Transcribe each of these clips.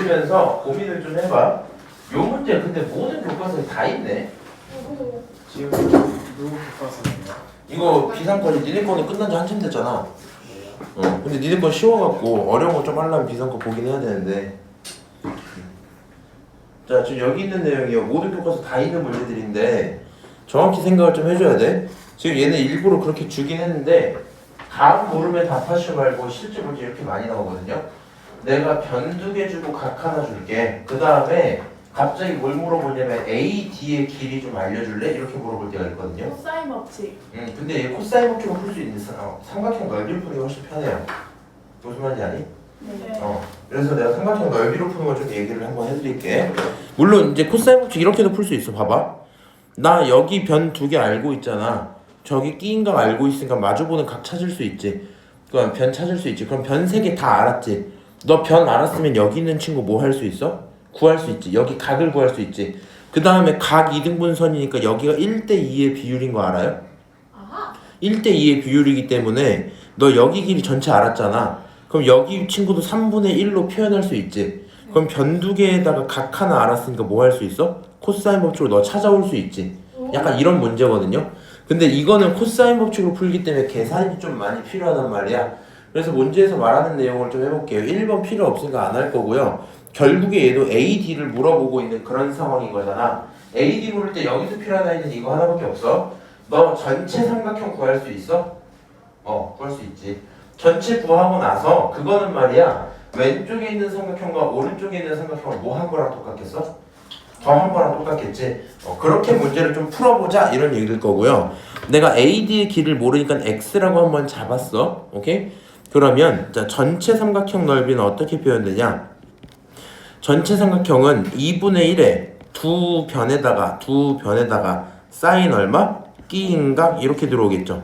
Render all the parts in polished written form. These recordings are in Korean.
들으면서 고민을 좀 해봐. 요 문제 근데 모든 교과서에 다 있네. 지금 누구 교과서인가요? 이거 비상권이 니네 거는 끝난 지 한참 됐잖아. 근데 니네 건 쉬워갖고 어려운 거 좀 하려면 비상권 보긴 해야 되는데. 자, 지금 여기 있는 내용이요. 모든 교과서 다 있는 문제들인데 정확히 생각을 좀 해줘야 돼. 지금 얘네 일부러 그렇게 주긴 했는데 다음 물음에 답하시 말고 실제 문제 이렇게 많이 나오거든요. 내가 변 2개 주고 각 하나 줄게. 그 다음에 갑자기 뭘 물어보냐면 A, D의 길이 좀 알려줄래? 이렇게 물어볼 때가 있거든요. 코사인 법칙. 근데 얘 코사인 법칙을 풀 수 있는 삼각형 넓이로 푸는 게 훨씬 편해요. 무슨 말인지 아니? 네. 그래서 내가 삼각형 넓이로 푸는 걸 좀 얘기를 한번 해드릴게. 물론 이제 코사인 법칙 이렇게도 풀 수 있어. 봐봐. 나 여기 변 2개 알고 있잖아. 저기 끼인 각 알고 있으니까 마주보는 각 찾을 수 있지. 그럼 변 찾을 수 있지. 그럼 변 3개 다 알았지. 너 변 알았으면 여기 있는 친구 뭐 할 수 있어? 구할 수 있지. 여기 각을 구할 수 있지. 그 다음에 각 이등분선이니까 여기가 1대2의 비율인 거 알아요? 아하. 1대2의 비율이기 때문에 너 여기 길이 전체 알았잖아. 그럼 여기 친구도 3분의 1로 표현할 수 있지. 그럼 변 2개에다가 각 하나 알았으니까 뭐 할 수 있어? 코사인 법칙으로 너 찾아올 수 있지. 약간 이런 문제거든요. 근데 이거는 코사인 법칙으로 풀기 때문에 계산이 좀 많이 필요하단 말이야. 그래서 문제에서 말하는 내용을 좀 해볼게요. 1번 필요 없으니까 안 할 거고요. 결국에 얘도 AD를 물어보고 있는 그런 상황인 거잖아. AD 물을 때 여기서 필요한 아이는 이거 하나밖에 없어. 너 전체 삼각형 구할 수 있어? 구할 수 있지. 전체 구하고 나서 그거는 말이야. 왼쪽에 있는 삼각형과 오른쪽에 있는 삼각형을 뭐 한 거랑 똑같겠어? 더한 거랑 똑같겠지. 그렇게 문제를 좀 풀어보자 이런 얘기일 거고요. 내가 AD의 길을 모르니까 X라고 한번 잡았어. 오케이? 그러면 자, 전체 삼각형 넓이는 어떻게 표현되냐? 전체 삼각형은 2분의 1에 두 변에다가 사인 얼마? 끼인 각 이렇게 들어오겠죠.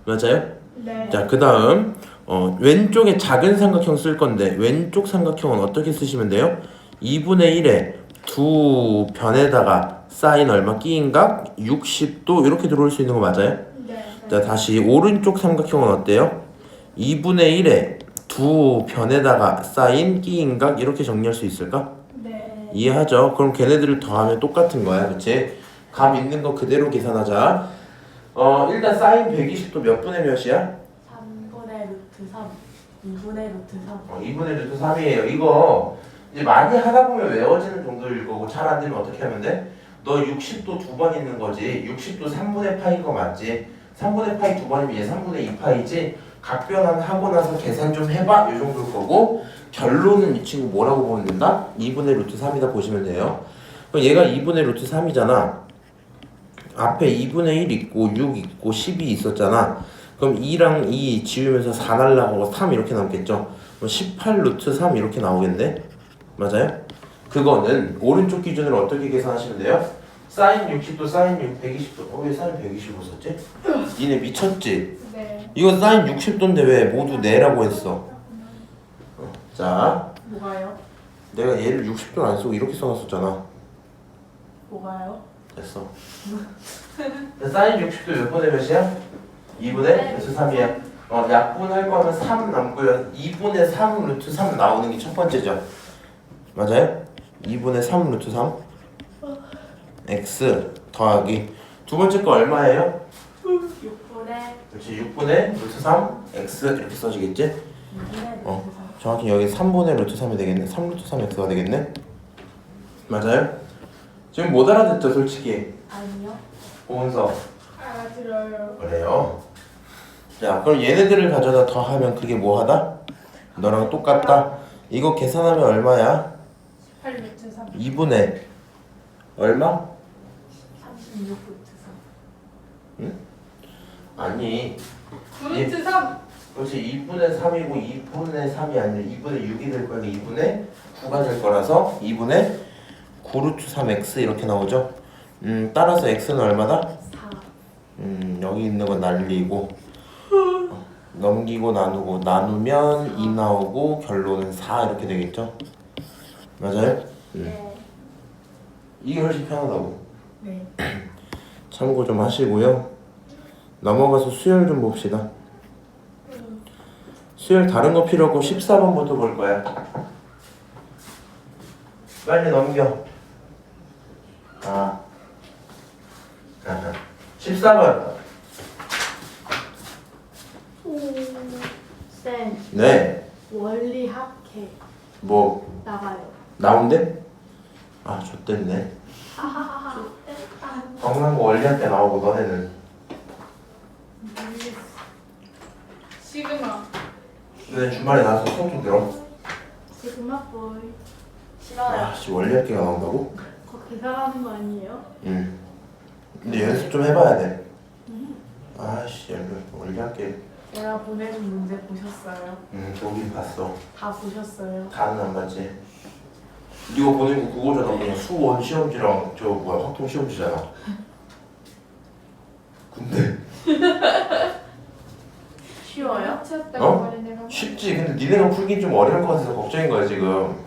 맞아요? 네. 자, 그 다음 왼쪽에 작은 삼각형 쓸 건데 왼쪽 삼각형은 어떻게 쓰시면 돼요? 2분의 1에 두 변에다가 사인 얼마? 끼인 각 60도 이렇게 들어올 수 있는 거 맞아요? 네. 자, 다시 오른쪽 삼각형은 어때요? 2분의 1에 두 변에다가 사인 끼인 각 이렇게 정리할 수 있을까? 네. 이해하죠? 그럼 걔네들을 더하면 똑같은 거야, 그치? 값 있는 거 그대로 계산하자. 일단 사인 120도 몇 분의 몇이야? 3분의 루트 3. 2분의 루트 3. 2분의 루트 3이에요. 이거 이제 많이 하다 보면 외워지는 정도일 거고 잘 안 되면 어떻게 하면 돼? 너 60도 두 번 있는 거지. 60도 3분의 파인 거 맞지? 3분의 파이 두 번이면 얘 3분의 2파이지? 각변환 하고 나서 계산 좀 해봐. 이 정도일 거고 결론은 이 친구 뭐라고 보면 된다? 2분의 루트 3이다 보시면 돼요. 그럼 얘가 2분의 루트 3이잖아. 앞에 2분의 1 있고 6 있고 10이 있었잖아. 그럼 2랑 2 지우면서 4 날라가고 3 이렇게 남겠죠. 그럼 18 루트 3 이렇게 나오겠네. 맞아요? 그거는 오른쪽 기준으로 어떻게 계산하시면 돼요? 사인 60도 사인 120도. 왜 사인 120도 썼지? 니네 미쳤지? 네. 이거 사인 60도인데 왜 모두 내라고 했어? 자, 뭐가요? 내가 얘를 60도 안 쓰고 이렇게 써놨었잖아. 뭐가요? 됐어. 사인 60도 몇 분의 몇이야? 2분의 루트 3이야. 약분할 거는 3 남고요. 2분의 3 루트 3 나오는 게 첫 번째죠. 맞아요? 2분의 3 루트 3 x 더하기 두 번째 거 얼마예요? 6분의 그렇지. 6분의 루트 3 x 이렇게 써지겠지? 2분의 루트 3. 정확히 여기 3분의 루트 3이 되겠네. 3 루트 3 x가 되겠네. 맞아요? 지금 못 알아듣죠 솔직히? 아니요. 보면서 알아들어요. 그래요. 자, 그럼 얘네들을 가져다 더하면 그게 뭐하다? 너랑 똑같다. 이거 계산하면 얼마야? 8 루트 3. 2분의 얼마? 36 루트 3. 아니 9 루트 3. 그렇지. 2분의 3이고 2분의 3이 아니라 2분의 6이 될 거니까 2분의 9가 될 거라서 2분의 9 루트 3x 이렇게 나오죠. 따라서 x는 얼마다? 4. 여기 있는 거 날리고 넘기고 나누고 나누면 2 나오고 결론은 4 이렇게 되겠죠. 맞아요? 네. 이게 훨씬 편하다고. 네. 참고 좀 하시고요. 넘어가서 수열 좀 봅시다. 수열 다른 거 필요 없고 14번부터 볼 거야. 빨리 넘겨. 14번. 쌤, 네. 원리 합계 뭐 나가요. 나온대? 좆됐네. 정상고 원리한테 나오고 너네는 시그마. 너네 주말에 나와서 수업 좀 들어. 시그마 보이. 싫어요. 원리학기가 나온다고? 그거 계산하는 거 아니에요? 응. 근데 연습 좀 해봐야 돼. 원리학기. 제가 보내준 문제 보셨어요? 보긴 봤어. 다 보셨어요? 다는 안 봤지. 네가 보낸 거 그거잖아. 그냥 수원 시험지랑 확통 시험지잖아. 근데 쉬워요? 쉽지. 근데 니네가 풀긴 좀 어려울 것 같아서 걱정인 거야 지금.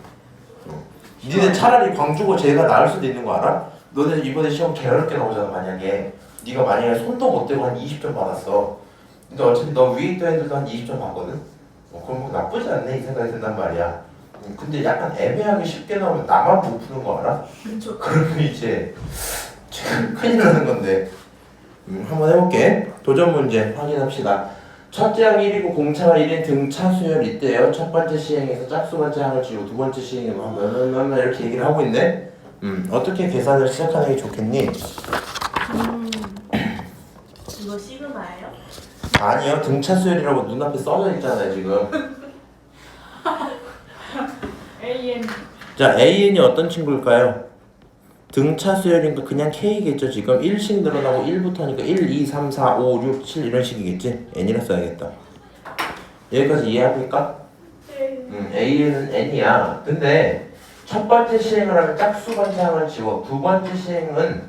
니네 차라리 광주고 쟤가 나을 수도 있는 거 알아? 너네 이번에 시험 개 어렵게 나오잖아. 만약에 네가 만약에 손도 못 대고 한 20점 받았어. 근데 어차피 너 위에 있던 애들도 한 20점 받거든? 그럼 뭐 나쁘지 않네 이 생각이 든단 말이야. 근데 약간 애매하게 쉽게 나오면 나만 못 푸는 거 알아? 그렇죠. 그러면 이제 지금 큰일 나는 건데. 한번 해볼게. 도전 문제 확인합시다. 첫째 항 1이고 공차가 1인 등차 수열 있대요. 첫 번째 시행에서 짝수 번째 항을 지우고 두 번째 시행에 하면 이렇게 얘기를 하고 있네. 어떻게 계산을 시작하는 게 좋겠니? 이거 시그마예요? 아니요, 등차 수열이라고 눈앞에 써져 있잖아요 지금. AN. 자, AN이 어떤 친구일까요? 등차 수열이니까 그냥 K겠죠. 지금 1씩 늘어나고 1부터니까 1, 2, 3, 4, 5, 6, 7 이런 식이겠지. N이라 써야겠다. 여기까지 이해합니까? AN은 N이야. 근데 첫 번째 시행을 하면 짝수 번째 항을 지워. 두 번째 시행은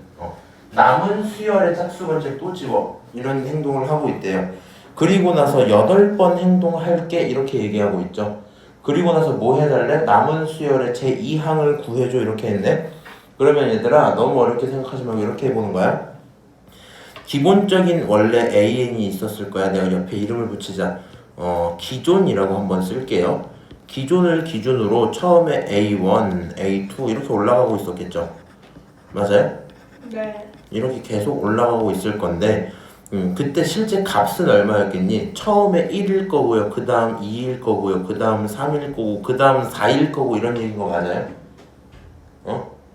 남은 수열의 짝수 번째를 또 지워. 이런 행동을 하고 있대요. 그리고 나서 8번 행동할게 이렇게 얘기하고 있죠. 그리고 나서 뭐 해달래? 남은 수열의 제2항을 구해줘 이렇게 했네. 그러면 얘들아 너무 어렵게 생각하지 말고 이렇게 해보는 거야. 기본적인 원래 AN이 있었을 거야. 내가 옆에 이름을 붙이자. 기존이라고 한번 쓸게요. 기존을 기준으로 처음에 A1, A2 이렇게 올라가고 있었겠죠. 맞아요? 네. 이렇게 계속 올라가고 있을 건데 그때 실제 값은 얼마였겠니? 처음에 1일 거고요. 그 다음 2일 거고요. 그 다음 3일 거고 그 다음 4일 거고 이런 얘기인 거 맞아요?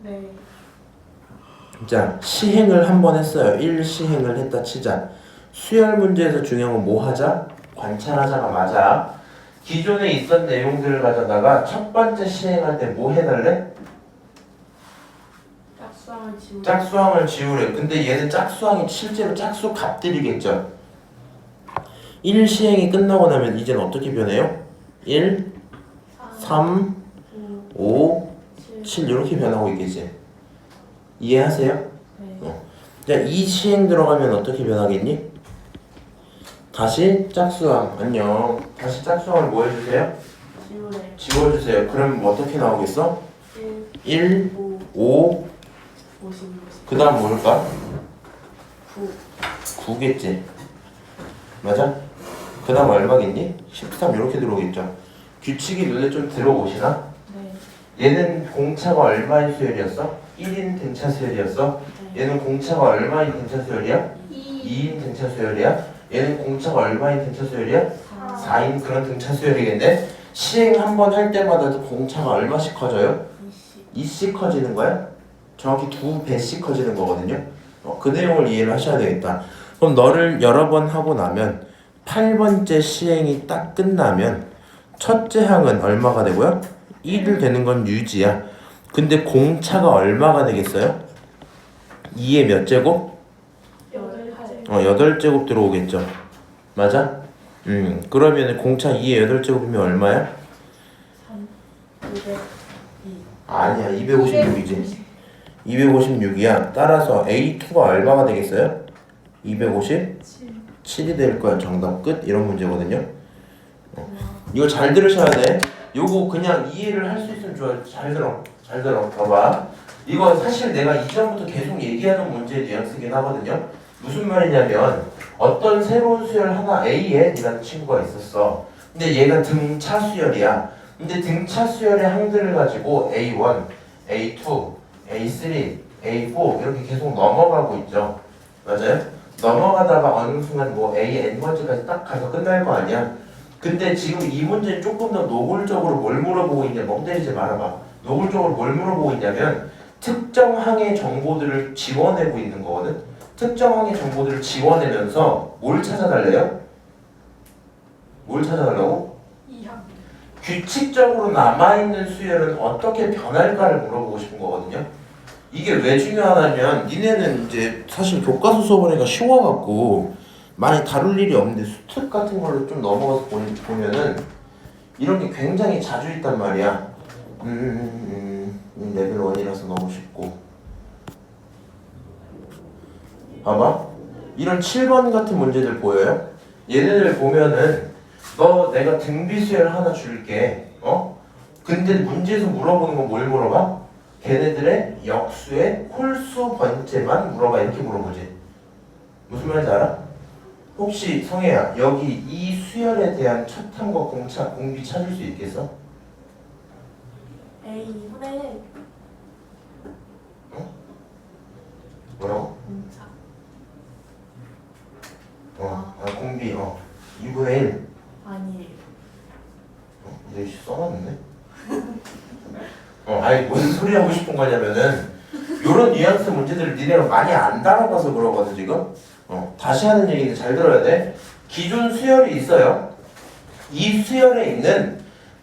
네. 자, 시행을 한 번 했어요. 1시행을 했다 치자. 수열 문제에서 중요한 건 뭐 하자? 관찰하자가 맞아. 기존에 있던 내용들을 가져다가 첫 번째 시행할 때 뭐 해달래? 짝수항을 지우고. 짝수항을 지우래. 근데 얘는 짝수항이 실제로 짝수 값들이겠죠. 1시행이 끝나고 나면 이제는 어떻게 변해요? 1, 3, 5, 7 이렇게 변하고 있겠지. 이해하세요? 네. 자, 2시행 들어가면 어떻게 변하겠니? 다시 짝수항. 안녕. 다시 짝수항을 뭐 해주세요? 지우래. 지워주세요. 그럼 뭐 어떻게 나오겠어? 1, 1, 5, 5, 50. 그 다음 뭘까? 9. 9겠지. 맞아? 그 다음 얼마겠니? 13 이렇게 들어오겠죠. 규칙이 눈에 좀 들어오시나? 네. 얘는 공차가 얼마인 수열이었어? 1인 등차 수열이었어? 네. 얘는 공차가 얼마인 등차 수열이야? 2. 2인 등차 수열이야? 얘는 공차가 얼마인 등차 수열이야? 4인 그런 등차 수열이겠네? 시행 한 번 할 때마다 공차가 얼마씩 커져요? 2씩 커지는 거야? 정확히 2배씩 커지는 거거든요. 그 내용을 이해를 하셔야 되겠다. 그럼 너를 여러 번 하고 나면 8번째 시행이 딱 끝나면 첫째 항은 얼마가 되고요? 1을 되는 건 유지야. 근데 공차가 얼마가 되겠어요? 2의 몇 제곱? 8. 8제곱 들어오겠죠. 맞아? 그러면 공차 2의 8제곱이면 얼마야? 202. 아니야, 256이지. 256이야. 따라서 A2가 얼마가 되겠어요? 257이 될 거야. 정답 끝. 이런 문제거든요. 이거 잘 들으셔야 돼. 요거 그냥 이해를 할 수 있으면 좋아요. 잘 들어. 잘 들어. 봐봐. 이거 사실 내가 이전부터 계속 얘기하는 문제의 뉘앙스긴 하거든요. 무슨 말이냐면 어떤 새로운 수열 하나 AN이라는 친구가 있었어. 근데 얘가 등차 수열이야. 근데 등차 수열의 항들을 가지고 A1, A2, A3, A4 이렇게 계속 넘어가고 있죠. 맞아요? 넘어가다가 어느 순간 뭐 AN번째까지 딱 가서 끝날 거 아니야? 근데 지금 이 문제는 조금 더 노골적으로 뭘 물어보고 있냐? 멍 때리지 말아봐. 노골적으로 뭘 물어보고 있냐면 특정 항의 정보들을 지워내고 있는 거거든. 특정 항의 정보들을 지워내면서 뭘 찾아달래요? 뭘 찾아달라고? 2항. 규칙적으로 남아있는 수열은 어떻게 변할까를 물어보고 싶은 거거든요. 이게 왜 중요하냐면 니네는 이제 사실 교과서 수업을 하니까 쉬워갖고 많이 다룰 일이 없는데 수특 같은 걸로 좀 넘어가서 보면은 이런 게 굉장히 자주 있단 말이야. 레벨 1이라서 너무 쉽고 봐봐 이런 7번 같은 문제들 보여요? 얘네들 보면은 너 내가 등비수열 하나 줄게 근데 문제에서 물어보는 건 뭘 물어봐? 걔네들의 역수의 홀수 번째만 물어봐 이렇게 물어보지. 무슨 말인지 알아? 혹시 성혜야 여기 이 수열에 대한 첫항과 공비 찾을 수 있겠어? A 2분의 1 뭐라고? 공차. 공비 2분의 1 아니에요. 근데 써놨네? 아니 무슨 소리 하고 싶은 거냐면은 요런 뉘앙스 문제들을 니네가 많이 안 다뤄봐서 그러거든 지금. 다시 하는 얘기인데 잘 들어야 돼. 기준 수열이 있어요. 이 수열에 있는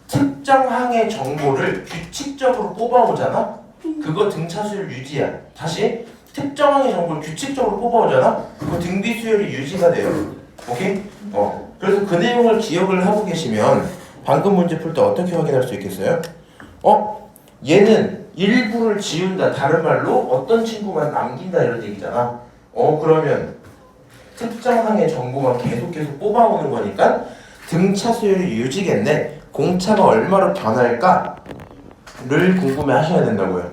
특정 항의 정보를 규칙적으로 뽑아오잖아. 그거 등차 수열 유지야. 다시 특정 항의 정보를 규칙적으로 뽑아오잖아. 그거 등비 수열이 유지가 돼요. 오케이? 그래서 그 내용을 기억을 하고 계시면 방금 문제 풀 때 어떻게 확인할 수 있겠어요? 얘는 일부를 지운다. 다른 말로 어떤 친구만 남긴다 이런 얘기잖아. 그러면 특정 항의 정보만 계속 뽑아오는 거니까 등차 수열이 유지겠네. 공차가 얼마로 변할까를 궁금해 하셔야 된다고요.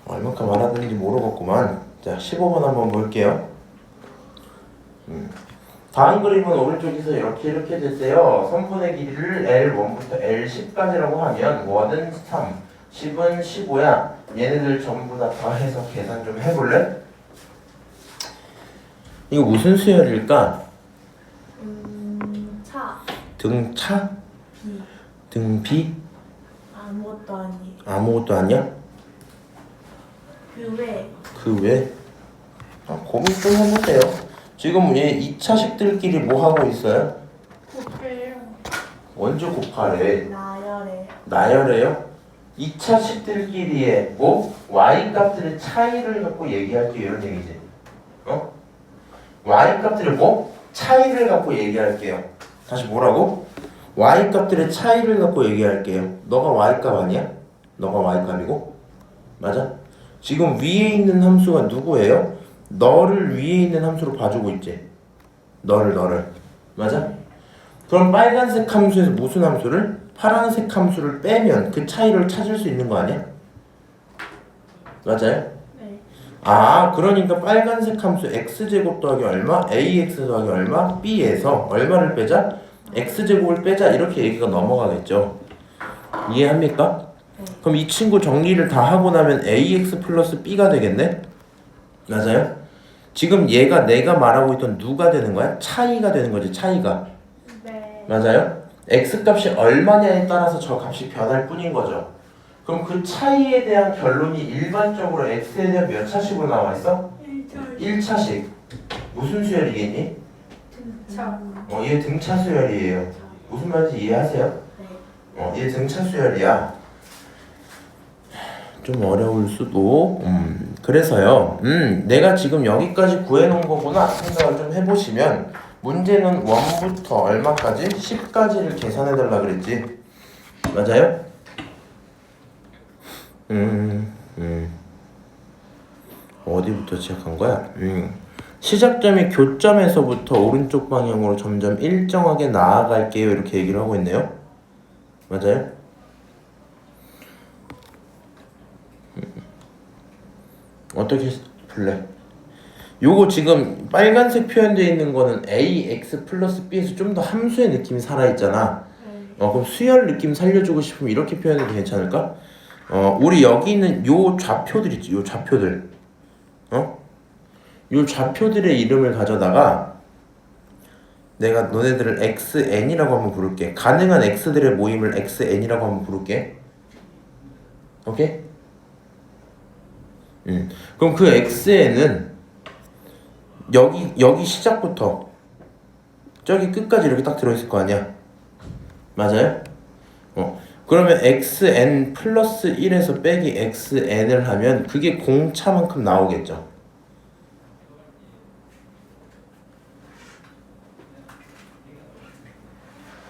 얼마큼 알아듣는지 모르겠구만. 자, 15번 한번 볼게요. 다음 그림은 오른쪽에서 이렇게 됐어요. 선분의 길이를 L1부터 L10까지라고 하면 1은 3, 10은 15야. 얘네들 전부 다 더해서 계산 좀 해볼래? 이거 무슨 수열일까? 차. 등차? B. 등비? 아무것도 아니에요. 아무것도 아니야? 그 외. 그 외? 고민 좀 해보세요. 지금 얘 2차식들끼리 뭐 하고 있어요? 곱해요. 언제 곱하래? 나열해요. 나열해요? 2차식들끼리의 뭐? y 값들의 차이를 갖고 얘기할게요 이런 얘기지. y 값들의 뭐? 차이를 갖고 얘기할게요. 다시 뭐라고? y 값들의 차이를 갖고 얘기할게요. 너가 y 값 아니야? 너가 y 값이고? 맞아? 지금 위에 있는 함수가 누구예요? 너를 위에 있는 함수로 봐주고 있지. 너를 맞아? 그럼 빨간색 함수에서 무슨 함수를? 파란색 함수를 빼면 그 차이를 찾을 수 있는 거 아니야? 맞아요? 네. 그러니까 빨간색 함수 x제곱 더하기 얼마? ax 더하기 얼마? b에서 얼마를 빼자? x제곱을 빼자 이렇게 얘기가 넘어가겠죠. 이해합니까? 네. 그럼 이 친구 정리를 다 하고 나면 ax 플러스 b가 되겠네? 맞아요? 지금 얘가 내가 말하고 있던 누가 되는 거야? 차이가 되는 거지. 차이가. 네. 맞아요? x값이 얼마냐에 따라서 저 값이 변할 뿐인 거죠. 그럼 그 차이에 대한 결론이 일반적으로 x에 대한 몇 차식으로 나와 있어? 1차식. 무슨 수열이겠니? 차. 얘 등차 수열이에요. 무슨 말인지 이해하세요? 네. 얘 등차 수열이야. 좀 어려울 수도. 그래서요. 내가 지금 여기까지 구해놓은 거구나 생각을 좀 해보시면 문제는 1부터 얼마까지? 10까지를 계산해달라 그랬지. 맞아요? 어디부터 시작한 거야? 시작점이 교점에서부터 오른쪽 방향으로 점점 일정하게 나아갈게요 이렇게 얘기를 하고 있네요. 맞아요? 어떻게 풀래? 요거 지금 빨간색 표현되어 있는 거는 ax 플러스 b에서 좀 더 함수의 느낌이 살아있잖아. 네. 그럼 수열 느낌 살려주고 싶으면 이렇게 표현해도 괜찮을까? 우리 여기 있는 요 좌표들 있지, 요 좌표들. 요 좌표들의 이름을 가져다가 내가 너네들을 xn이라고 한번 부를게. 가능한 x들의 모임을 xn이라고 한번 부를게. 오케이? 그럼 그 xn은 여기 시작부터 저기 끝까지 이렇게 딱 들어있을 거 아니야? 맞아요? 그러면 xn 플러스 1에서 빼기 xn을 하면 그게 공차만큼 나오겠죠.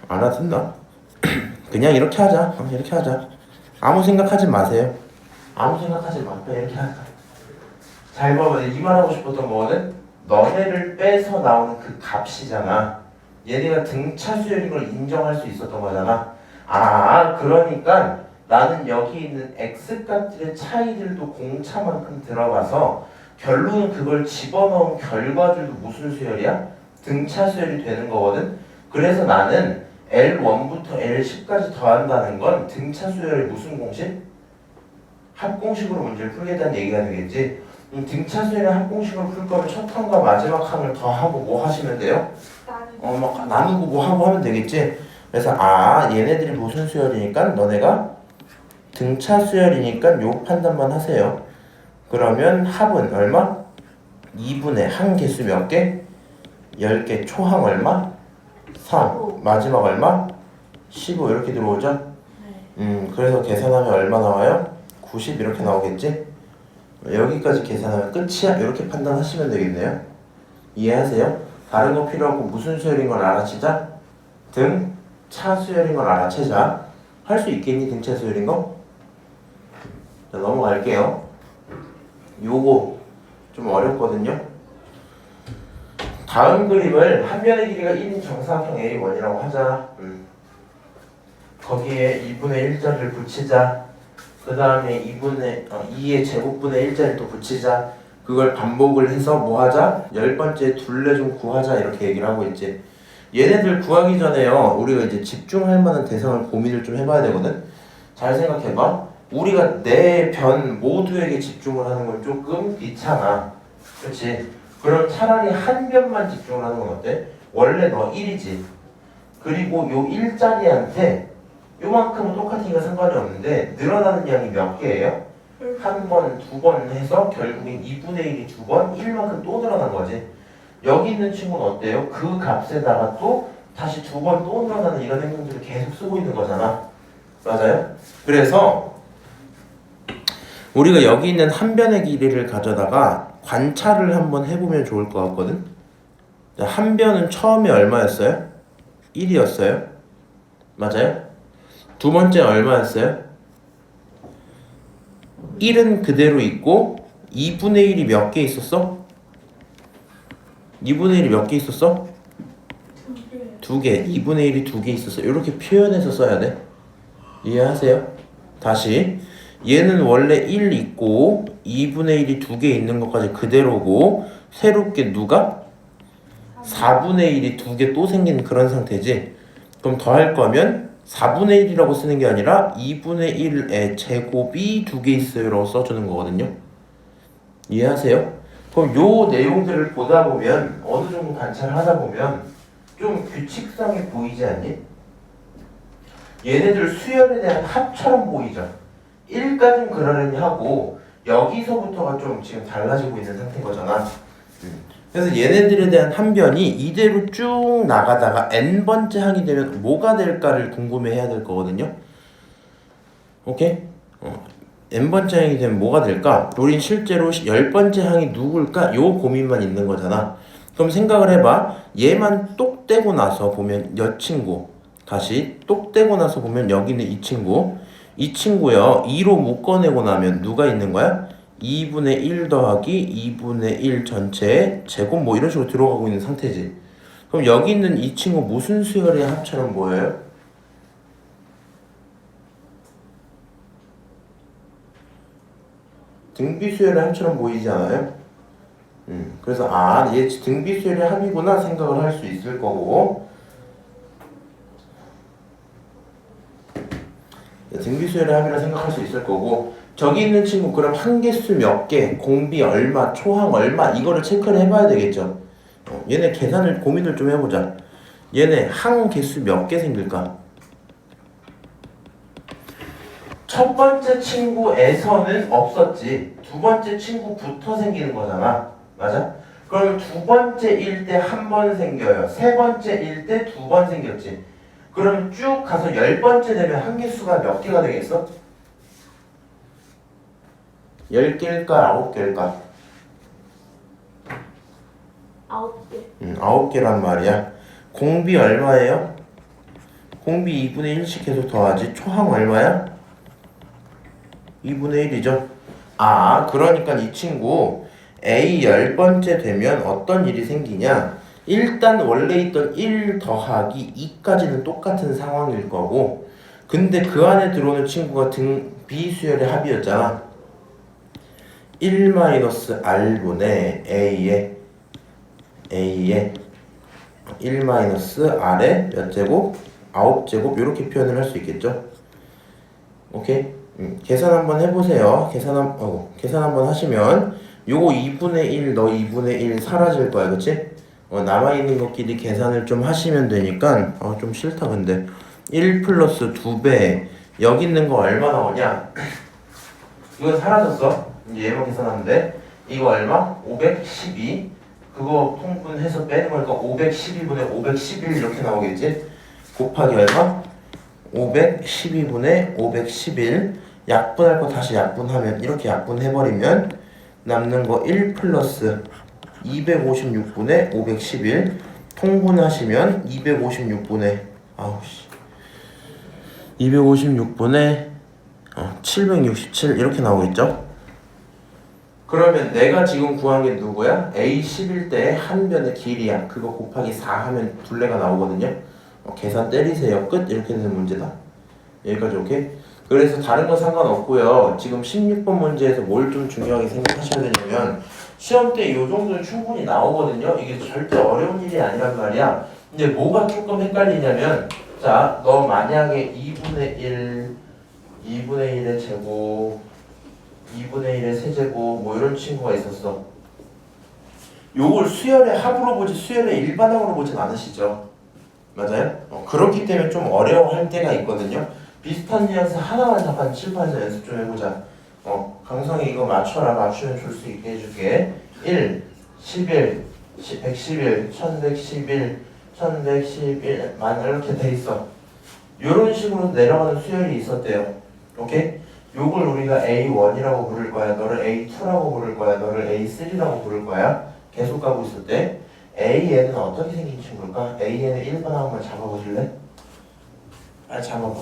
알아듣나? 그냥 이렇게 하자. 이렇게 하자. 아무 생각하지 마세요. 아무 생각하지 마. 그냥 이렇게 하자. 잘 봐봐. 이 말하고 싶었던 거는 너네를 빼서 나오는 그 값이잖아. 얘네가 등차 수열인 걸 인정할 수 있었던 거잖아. 그러니까 나는 여기 있는 x값들의 차이들도 공차만큼 들어가서 결론은 그걸 집어넣은 결과들도 무슨 수열이야? 등차 수열이 되는 거거든. 그래서 나는 L1부터 L10까지 더한다는 건 등차 수열의 무슨 공식? 합공식으로 문제를 풀겠다는 얘기가 되겠지. 등차 수열의 합공식으로 풀 거면 첫 항과 마지막 항을 더하고 뭐 하시면 돼요? 막 나누고 뭐 하고 하면 되겠지. 그래서 얘네들이 무슨 수열이니까 너네가 등차 수열이니까 요 판단만 하세요. 그러면 합은 얼마? 2분의 항 개수 몇 개? 10개. 초항 얼마? 3. 마지막 얼마? 15 이렇게 들어오죠? 그래서 계산하면 얼마 나와요? 90 이렇게 나오겠지? 여기까지 계산하면 끝이야? 이렇게 판단하시면 되겠네요. 이해하세요? 다른 거 필요 없고 무슨 수열인 걸 알아채자? 등차 수열인 걸 알아채자. 할 수 있겠니? 등차 수열인 거? 자, 넘어갈게요. 요거 좀 어렵거든요. 다음 그림을 한 변의 길이가 1인 정사각형 A1이라고 하자. 거기에 2분의 1자리를 붙이자. 그 다음에 2의 제곱분의 1자리를 또 붙이자. 그걸 반복을 해서 뭐 하자? 10번째 둘레 좀 구하자. 이렇게 얘기를 하고 있지. 얘네들 구하기 전에요, 우리가 이제 집중할 만한 대상을 고민을 좀 해봐야 되거든. 잘 생각해봐. 우리가 네 변 모두에게 집중을 하는 건 조금 귀찮아. 그렇지? 그럼 차라리 한 변만 집중을 하는 건 어때? 원래 너 1이지. 그리고 요 1자리한테 요만큼은 똑같으니까 상관이 없는데 늘어나는 양이 몇 개예요? 한 번, 두 번 해서 결국엔 2분의 1이 두 번, 1만큼 또 늘어난 거지. 여기 있는 친구는 어때요? 그 값에다가 또 다시 두 번 또 늘어나는 이런 행동들을 계속 쓰고 있는 거잖아. 맞아요? 그래서 우리가 여기 있는 한 변의 길이를 가져다가 관찰을 한번 해보면 좋을 것 같거든. 한 변은 처음에 얼마였어요? 1이었어요. 맞아요? 두 번째 얼마였어요? 1은 그대로 있고 2분의 1이 몇 개 있었어? 2분의 1이 몇 개 있었어? 2개. 2분의 1이 2개 있었어. 이렇게 표현해서 써야 돼. 이해하세요? 다시. 얘는 원래 1 있고 2분의 1이 2개 있는 것까지 그대로고 새롭게 누가? 4분의 1이 2개 또 생긴 그런 상태지. 그럼 더할 거면 4분의 1이라고 쓰는 게 아니라 2분의 1의 제곱이 2개 있어요 라고 써주는 거거든요. 이해하세요? 그럼 요 내용들을 보다 보면 어느 정도 관찰을 하다 보면 좀 규칙성이 보이지 않니? 얘네들 수열에 대한 합처럼 보이죠? 1까지는 그러려니 하고 여기서부터가 좀 지금 달라지고 있는 상태인 거잖아. 그래서 얘네들에 대한 한변이 이대로 쭉 나가다가 n번째 항이 되면 뭐가 될까를 궁금해해야 될 거거든요. 오케이? n번째 항이 되면 뭐가 될까? 우린 실제로 10번째 항이 누굴까? 요 고민만 있는 거잖아. 그럼 생각을 해봐. 얘만 똑 떼고 나서 보면 여 친구, 다시 똑 떼고 나서 보면 여기는 이 친구, 이 친구요 2로 묶어내고 나면 누가 있는 거야? 2분의 1 더하기 2분의 1 전체의 제곱 뭐 이런 식으로 들어가고 있는 상태지. 그럼 여기 있는 이 친구 무슨 수열의 합처럼 보여요? 등비수열의 합처럼 보이지 않아요? 그래서 얘 등비수열의 합이구나 생각을 할 수 있을 거고, 등비수열의 합이라 생각할 수 있을 거고 저기 있는 친구 그럼 한개수 몇 개, 공비 얼마, 초항 얼마 이거를 체크를 해봐야 되겠죠. 얘네 계산을 고민을 좀 해보자. 얘네 항 개수 몇 개 생길까? 첫 번째 친구에서는 없었지. 두 번째 친구부터 생기는 거잖아. 맞아? 그럼 두 번째일 때 한 번 생겨요. 세 번째일 때 두 번 생겼지. 그럼 쭉 가서 10번째 되면 한 개수가 몇 개가 되겠어? 10개일까 9개일까? 9개. 9개란 말이야. 공비 얼마예요? 공비 2분의 1씩 계속 더하지. 초항 얼마야? 2분의 1이죠. 아, 그러니까 이 친구 A 10번째 되면 어떤 일이 생기냐? 일단 원래 있던 1 더하기 2까지는 똑같은 상황일 거고 근데 그 안에 들어오는 친구가 비수열의 합이었잖아. 1-r분의 A에 1-r의 몇 제곱? 9제곱 이렇게 표현을 할 수 있겠죠? 오케이? 계산 한번 해보세요. 계산 한번 하시면 요거 2분의 1, 너 2분의 1 사라질 거야. 그치? 남아있는 것끼리 계산을 좀 하시면 되니까 좀 싫다 근데 1 플러스 2배 여기 있는 거 얼마 나오냐? 이건 사라졌어. 이제 얘만 계산하는데 이거 얼마? 512 그거 통분해서 빼는 거니까 512분의 511 이렇게 나오겠지? 곱하기 얼마? 512분의 511 약분할 거 다시 약분하면 이렇게 약분해버리면 남는 거 1 플러스 256분의 511 통분하시면 256분의 767 이렇게 나오겠죠? 그러면 내가 지금 구한 게 누구야? A11 때 한 변의 길이야. 그거 곱하기 4 하면 둘레가 나오거든요. 계산 때리세요. 끝. 이렇게 되는 문제다. 여기까지 오케이? 그래서 다른 건 상관없고요. 지금 16번 문제에서 뭘 좀 중요하게 생각하셔야 되냐면 시험 때 이 정도는 충분히 나오거든요. 이게 절대 어려운 일이 아니란 말이야. 근데 뭐가 조금 헷갈리냐면 자, 너 만약에 2분의 1의 제곱 2분의 1의 세제곱 뭐 이런 친구가 있었어. 요걸 수열의 합으로 보지 수열의 일반항으로 보진 않으시죠? 맞아요? 그렇기 때문에 좀 어려워할 때가 있거든요. 비슷한 뉘앙스 하나만 잠깐 칠판에서 연습 좀 해보자. 강성이 이거 맞춰라. 맞추면 줄 수 있게 해줄게. 1, 11, 111, 1111, 1111 만 이렇게 돼 있어. 요런 식으로 내려가는 수열이 있었대요. 오케이? 요걸 우리가 A1이라고 부를 거야. 너를 A2라고 부를 거야. 너를 A3라고 부를 거야. 계속 가고 있을 때 A에는 어떻게 생긴 친구일까? A에는 1번 한번 잡아보실래? 빨리 잡아봐.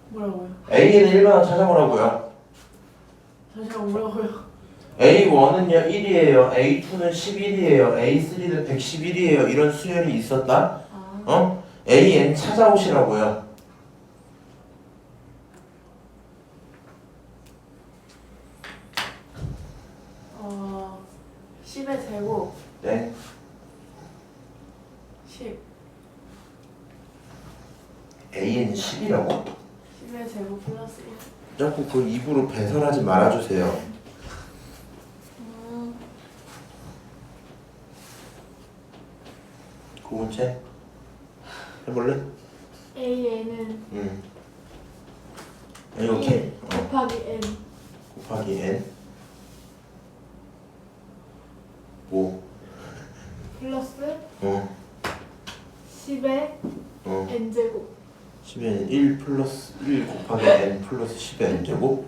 뭐라고요? A에는 1번 찾아보라고요. 잠시만 뭐라고요? A1은요 1이에요. A2는 11이에요. A3는 111이에요. 이런 수열이 있었다. AN 찾아오시라고요. 10의 제곱 네. 10 AN 10이라고? 10의 제곱 플러스 1 자꾸 그 입으로 배설하지 말아주세요. 고문체 해볼래? AN은 이렇게 1 곱하기 N 곱하기 N 뭐 플러스 어 10의 N제곱 10에 1 플러스 1 곱하기 N 플러스 10의 N제곱?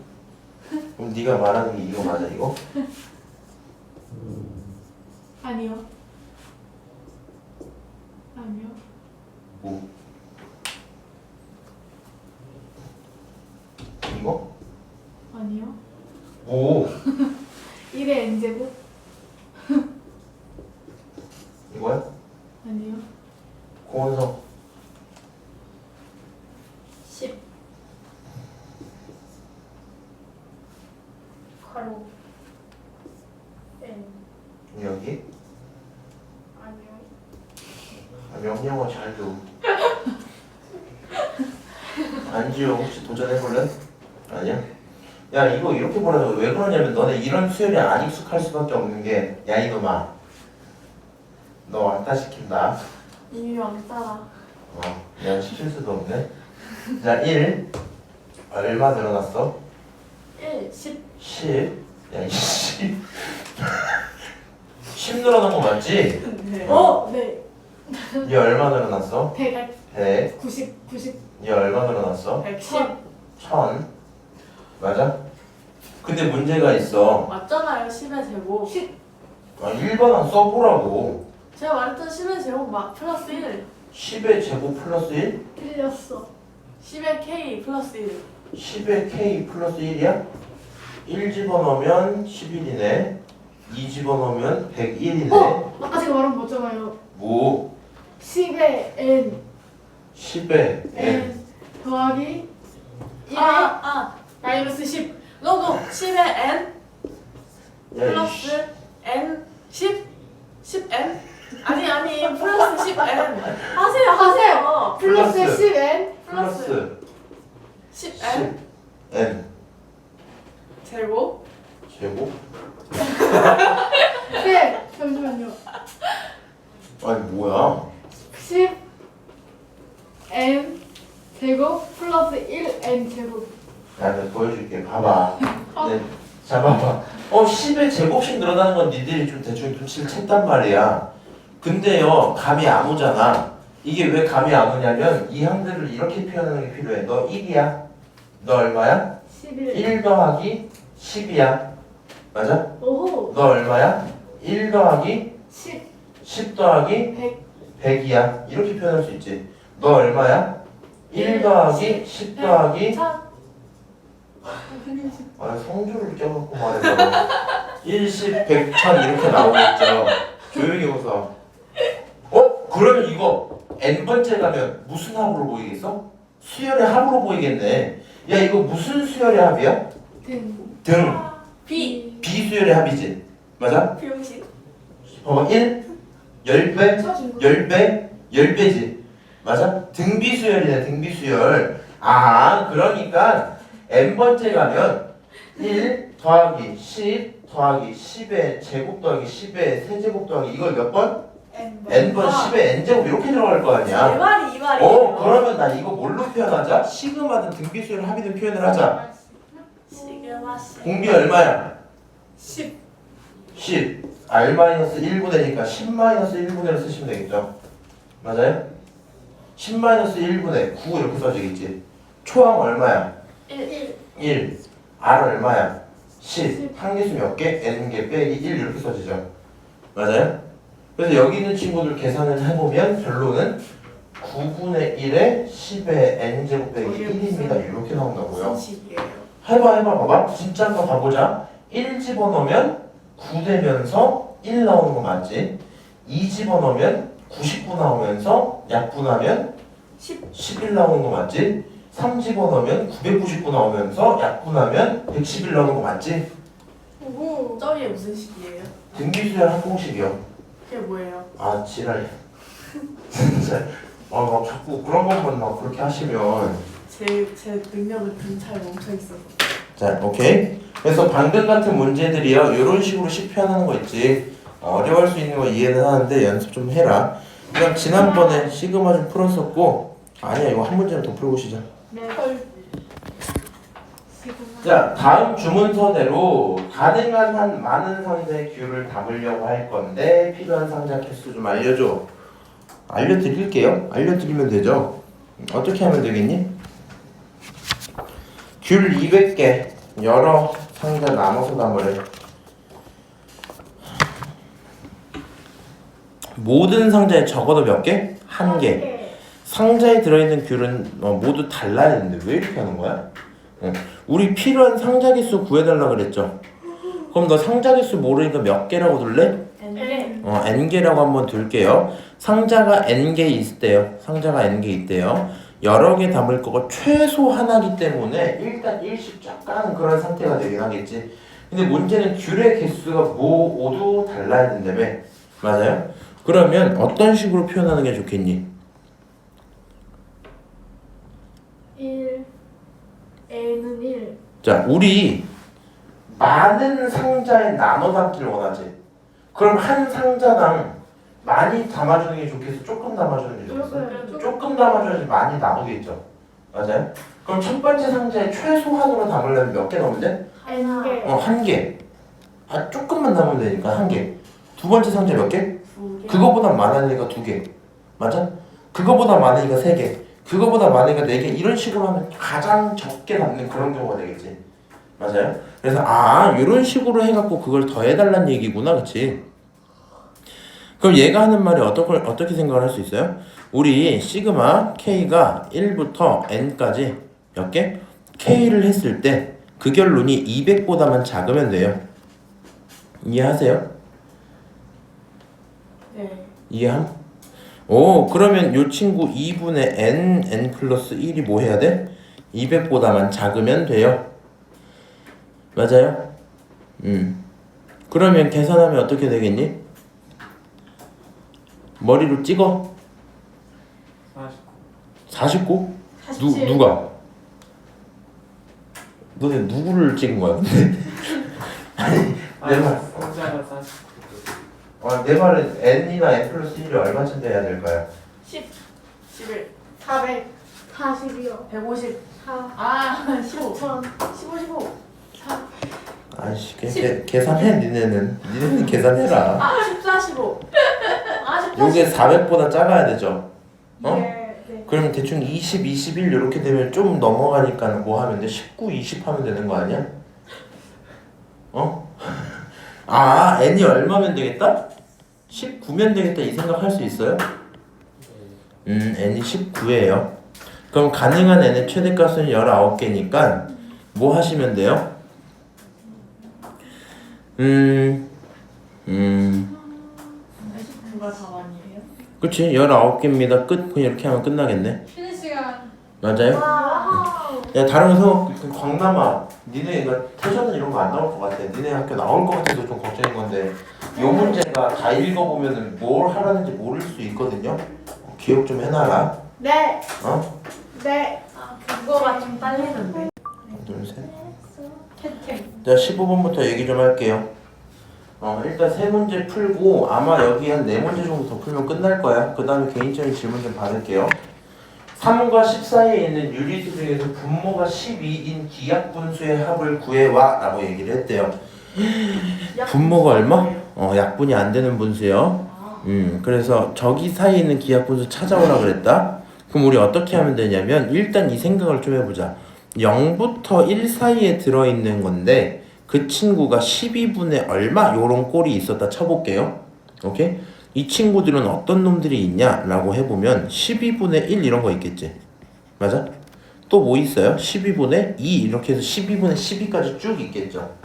그럼 네가 말하는 게 이거 맞아 이거? 아니요 뭐? 이거? 아니요 뭐? 1의 N제곱 이거야? 아니요 고원성 10 가로 N 여기? 아니요 명령어 잘 줘. 안지용 혹시 도전해볼래? 아니야? 야 이거 이렇게 보라고. 왜 그러냐면 너네 이런 수열이 안 익숙할 수밖에 없는 게, 야 이놈아 너 왕따 시킨다. 이미 왕따라. 내가 시킬 수도 없네. 자 1 얼마 늘어났어? 1, 10. 10. 야 10. 10 늘어난 거 맞지? 네. 네. 얘 얼마 늘어났어? 100, 100. 90. 얘 얼마 늘어났어? 110. 1000. 맞아? 근데 문제가 있어. 맞잖아요. 10의 제곱. 1번은 써보라고. 제가 말했던 10의 제곱 막 플러스 1. 10의 제곱 플러스 1? 틀렸어. 10의 K 플러스 1. 10의 K 플러스 1이야? 1 집어넣으면 11이네. 2 집어넣으면 101이네. 아까 제가 말한 거 맞잖아요. 뭐? 10에 N. 10의 N. 더하기 1에 마이너스 10. 너도 10의 N 야, 플러스 N 10? 10N? 아니 플러스 10N 하세요. 플러스 플러스. 10N. 플러스 10N 10N 제곱. 제곱? 네. 잠시만요. 아니 뭐야? 10N 제곱 플러스 1N 제곱. 야, 내가 보여줄게. 봐봐. 네, 자, 봐봐. 10의 제곱씩 늘어나는 건 니들이 좀 대충 눈치를 챘단 말이야. 근데요, 감이 안 오잖아. 이게 왜 감이 안 오냐면 이 항들을 이렇게 표현하는 게 필요해. 너 1이야. 너 얼마야? 11. 1 더하기 10이야. 맞아? 오호. 너 얼마야? 1 더하기 10. 10 더하기 100. 100이야. 이렇게 표현할 수 있지. 너 얼마야? 1 더하기 10 더하기 1000. 성조를 껴갖고 말해서 10, 100, 1000 이렇게 나오겠죠. 조용히 웃어. 그러면 이거 n번째 가면 무슨 합으로 보이겠어? 수열의 합으로 보이겠네. 야 이거 무슨 수열의 합이야? 등. B. 비수열의 합이지. 맞아? 비용식. 봐봐 1, 10배, 쳐준 거. 10배, 10배지. 맞아? 등비수열이네 등비수열. 그러니까 n번째 가면 1 더하기 10 더하기 10의 제곱 더하기 10의 세제곱 더하기 이걸 몇 번? n번 10의 n제곱 이렇게 들어갈 거 이 아니야. 말이 이 말이에요. 그러면 나 이거 뭘로 표현하자? 시그마든 등비수열 합이든 표현을 하자. 시그마 씨. 공비 얼마야? 10. 10. R-1분의니까 10-1분의를 쓰시면 되겠죠. 맞아요? 10-1분의 9 이렇게 써지겠지. 초항 얼마야? 1. 1. R 얼마야? 10. 한개수 몇 개? n개 빼기 1 이렇게 써지죠. 맞아요? 그래서 여기 있는 친구들 계산을 해보면 결론은 9분의 1에 10의 n제곱 빼기 1입니다. 이렇게 나온다고요. 식이에요. 해봐 봐봐. 진짜 한번 가보자. 1 집어넣으면 9 되면서 1 나오는 거 맞지? 2 집어넣으면 99 나오면서 약분하면 11 나오는 거 맞지? 3 집어넣으면 999 나오면서 약분하면 111 나오는 거 맞지? 오호. 저게 무슨 식이에요? 등비수열 항공식이요. 그게 뭐예요? 지랄. 진짜. 막 자꾸 그런 것만 막 그렇게 하시면. 제 능력은 등차에 멈춰 있어서. 자, 오케이. 그래서 방금 같은 문제들이요. 이런 식으로 표현하는 거 있지. 어려워할 수 있는 거 이해는 하는데 연습 좀 해라. 그냥 지난번에 시그마 좀 풀었었고, 아니야 이거 한 문제만 더 풀고 시작. 네. 자, 다음 주문서대로 가능한 한 많은 상자의 규를 담으려고 할 건데 필요한 상자 개수 좀 알려줘. 알려드릴게요. 알려드리면 되죠. 어떻게 하면 되겠니? 귤 200개 여러 상자 나눠서 담으래. 모든 상자에 적어도 몇 개? 한 개. 상자에 들어있는 귤은 모두 달라야 되는데 왜 이렇게 하는 거야? 우리 필요한 상자 개수 구해달라 그랬죠. 그럼 너 상자 개수 모르니까 몇 개라고 둘래? N. n개라고 한번 둘게요. 상자가 n개 있대요. 상자가 n개 있대요. 여러 개 담을 거가 최소 하나기 때문에 일단 일씩 쫙 까는 그런 상태가 되긴 하겠지. 근데 문제는 귤의 개수가 모두 달라야 된다며. 맞아요? 그러면 어떤 식으로 표현하는 게 좋겠니? 1 N은 1. 자, 우리 많은 상자에 나눠 담기를 원하지. 그럼 한 상자당 많이 담아주는 게 좋겠어? 조금 담아주는 게 좋겠어? 조금 담아줘야지 많이 나오겠죠. 맞아요? 그럼 첫 번째 상자에 최소한으로 담으려면 몇 개 넣으면 돼? N개. 한 개. 아, 조금만 담으면 되니까 한 개. 두 번째 상자 몇 개? 2개. 그거보다 많으니까 2개. 맞아? 그거보다 많으니까 3개. 그거보다 많으니까 4개. 이런 식으로 하면 가장 적게 남는 그런 경우가 되겠지. 맞아요? 그래서 이런 식으로 해갖고 그걸 더해달란 얘기구나. 그치? 그럼 얘가 하는 말이 어떻게 생각을 할 수 있어요? 우리 시그마 K가 1부터 N까지 몇 개? K를 했을 때 그 결론이 200보다만 작으면 돼요. 이해하세요? 네. 이해함? 오, 그러면 요 친구 2분의 N 플러스 1이 뭐 해야 돼? 200보다만 작으면 돼요. 맞아요? 그러면 계산하면 어떻게 되겠니? 머리로 찍어? 49. 49? 누가? 너네 누구를 찍은 거야 근데? 내 말. 상자가 49. 내 말은 n이나 n 플러스 1이 얼마쯤 돼야 될까요? 10. 11. 400. 40이요. 150. 4. 15. 1000. 15, 15. 아이씨 계산해 니네는 계산해라. 14, 15. 14, 요게 400보다 작아야 되죠? 어? 네. 네. 그럼 대충 20, 21 이렇게 되면 좀 넘어가니까 뭐 하면 돼? 19, 20 하면 되는 거 아니야? 어? n이 얼마면 되겠다? 19면 되겠다 이 생각 할 수 있어요? n이 19예요. 그럼 가능한 n의 최대값은 19개니까 뭐 하시면 돼요? 19가 답안이에요? 그치 19개입니다. 끝. 그냥 이렇게 하면 끝나겠네. 쉬는 시간. 맞아요? 와우. 야 다른 거 광남아 니네 이거 태전은 이런 거 안 나올 것 같아. 니네 학교 나올 것 같아서 좀 걱정인 건데 요 문제가 다 읽어보면은 뭘 하라는지 모를 수 있거든요. 기억 좀 해놔라. 네. 어? 네. 그거가 좀 딸리는데. 하나 둘셋. 캔캔. 자 15번부터 얘기 좀 할게요. 일단 세 문제 풀고 아마 여기 한 4문제 정도 더 풀면 끝날 거야. 그 다음에 개인적인 질문 좀 받을게요. 3과 10 사이에 있는 유리수 중에서 분모가 12인 기약분수의 합을 구해와 라고 얘기를 했대요. 분모가 얼마? 약분이 안 되는 분수요. 그래서 저기 사이에 있는 기약분수 찾아오라 그랬다. 그럼 우리 어떻게 하면 되냐면 일단 이 생각을 좀 해보자. 0부터 1 사이에 들어있는 건데 그 친구가 12분의 얼마 요런 꼴이 있었다 쳐볼게요. 오케이? 이 친구들은 어떤 놈들이 있냐 라고 해보면 12분의 1 이런 거 있겠지. 맞아? 또 뭐 있어요? 12분의 2 이렇게 해서 12분의 12까지 쭉 있겠죠.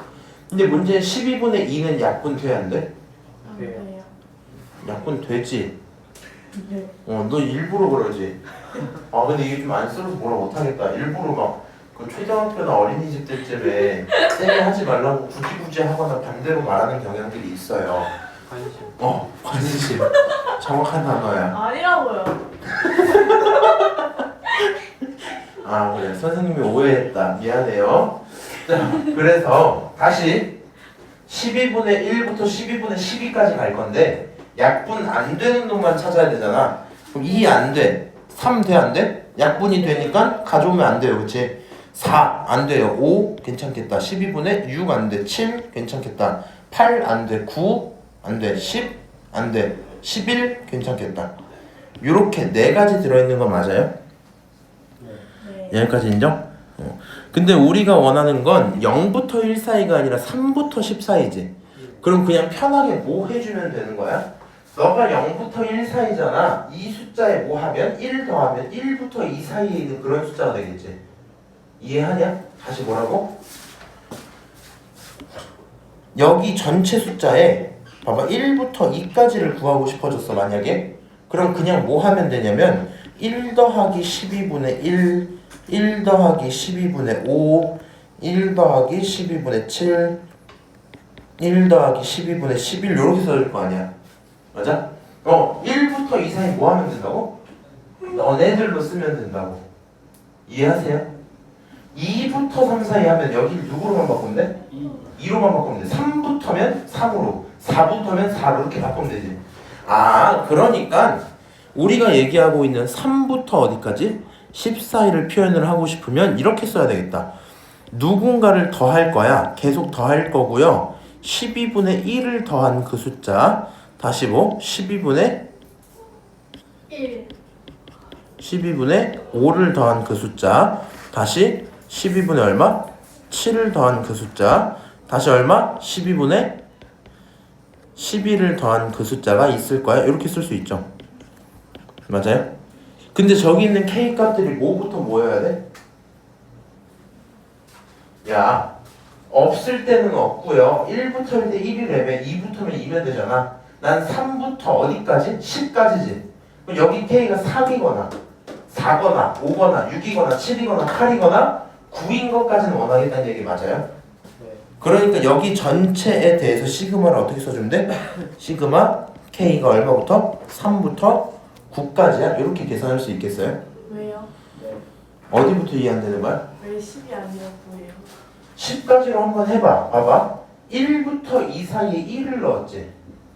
근데 문제는 12분의 2는 약분 돼야 안 돼? 네. 약분 되지? 네. 너 일부러 그러지? 근데 이게 좀 안쓰러워서 뭐라 못하겠다. 일부러 막 그 초등학교나 어린이집 때쯤에 쌤이 하지 말라고 굳이 하거나 반대로 말하는 경향들이 있어요. 관심. 관심. 정확한 단어야. 아니라고요. 그래. 선생님이 오해했다. 미안해요. 자, 그래서 다시 12분의 1부터 12분의 12까지 갈 건데 약분 안 되는 놈만 찾아야 되잖아. 그럼 2 안 돼. 3 돼, 안 돼? 약분이 되니까 가져오면 안 돼요. 그치? 4 안 돼요. 5 괜찮겠다. 12분의 6 안 돼. 7 괜찮겠다. 8 안 돼. 9 안 돼. 10 안 돼. 11 괜찮겠다. 요렇게 4가지 들어있는 거 맞아요? 네. 여기까지 인정? 근데 우리가 원하는 건 0부터 1 사이가 아니라 3부터 10 사이지. 그럼 그냥 편하게 뭐 해주면 되는 거야? 너가 0부터 1 사이잖아. 이 숫자에 뭐 하면 1 더하면 1부터 2 사이에 있는 그런 숫자가 되겠지. 이해하냐? 다시 뭐라고? 여기 전체 숫자에 봐봐 1부터 2까지를 구하고 싶어졌어 만약에. 그럼 그냥 뭐 하면 되냐면 1 더하기 12분의 1 1 더하기 12분의 5 1 더하기 12분의 7 1 더하기 12분의 11 이렇게 써줄 거 아니야. 맞아? 1부터 2 사이 뭐 하면 된다고? 너네들로 쓰면 된다고. 이해하세요? 2부터 3 사이 하면 여기 누구로만 바꾸면 돼? 2로만 바꾸면 돼. 3부터면 3으로, 4부터면 4로 이렇게 바꾸면 되지. 아, 그러니까 우리가 얘기하고 있는 3부터 어디까지? 10 사이를 표현을 하고 싶으면 이렇게 써야 되겠다. 누군가를 더할 거야. 계속 더할 거고요. 12분의 1을 더한 그 숫자. 다시 뭐? 12분의 1. 5를 더한 그 숫자. 다시 12분의 얼마? 7을 더한 그 숫자. 다시 얼마? 12분의 11을 더한 그 숫자가 있을 거야. 이렇게 쓸 수 있죠. 맞아요? 근데 저기 있는 K 값들이 뭐부터 모여야 돼? 야, 없을 때는 없고요. 1부터일 때 1이래며 2부터면 2면 되잖아. 난 3부터 어디까지? 10까지지. 그럼 여기 K가 3이거나 4거나 5거나 6이거나 7이거나 8이거나 9인 것까지는 원하겠다는 얘기 맞아요? 네. 그러니까 여기 전체에 대해서 시그마를 어떻게 써주면 돼? 시그마 K가 얼마부터? 3부터 9까지야? 이렇게 계산할 수 있겠어요? 왜요? 네. 어디부터 이해 안 되는 거야? 왜 10이 아니라 9예요? 10까지로 한번 해봐. 봐봐. 1부터 2 사이에 1을 넣었지.